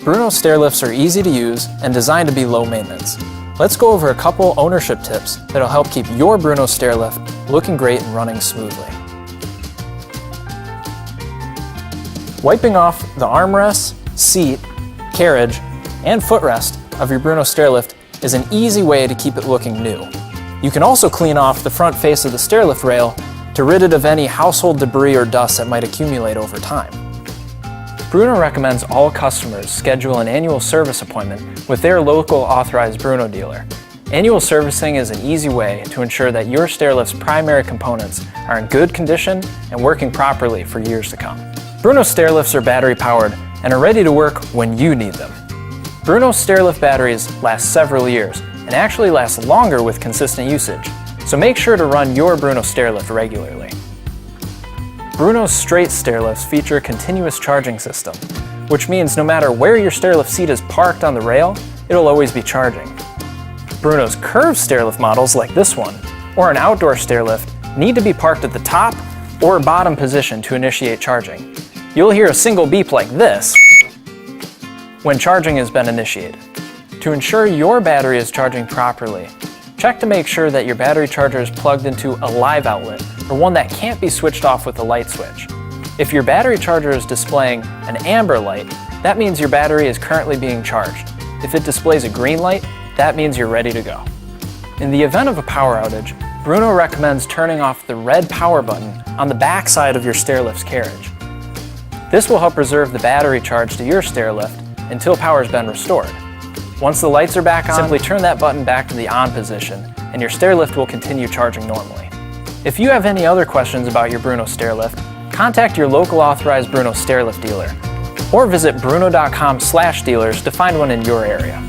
Bruno stair lifts are easy to use and designed to be low maintenance. Let's go over a couple ownership tips that'll help keep your Bruno stair lift looking great and running smoothly. Wiping off the armrest, seat, carriage, and footrest of your Bruno stair lift is an easy way to keep it looking new. You can also clean off the front face of the stair lift rail to rid it of any household debris or dust that might accumulate over time. Bruno recommends all customers schedule an annual service appointment with their local authorized Bruno dealer. Annual servicing is an easy way to ensure that your stair lift's primary components are in good condition and working properly for years to come. Bruno stair lifts are battery powered and are ready to work when you need them. Bruno stair lift batteries last several years and actually last longer with consistent usage, so make sure to run your Bruno stair lift regularly. Bruno's straight stair lifts feature a continuous charging system, which means no matter where your stair lift seat is parked on the rail, it'll always be charging. Bruno's curved stair lift models like this one, or an outdoor stair lift, need to be parked at the top or bottom position to initiate charging. You'll hear a single beep like this when charging has been initiated. To ensure your battery is charging properly, check to make sure that your battery charger is plugged into a live outlet or one that can't be switched off with a light switch. If your battery charger is displaying an amber light, that means your battery is currently being charged. If it displays a green light, that means you're ready to go. In the event of a power outage, Bruno recommends turning off the red power button on the back side of your stair lift's carriage. This will help preserve the battery charge to your stair lift until power has been restored. Once the lights are back on, simply turn that button back to the on position and your stair lift will continue charging normally. If you have any other questions about your Bruno stair lift, contact your local authorized Bruno stair lift dealer or visit bruno.com/dealers to find one in your area.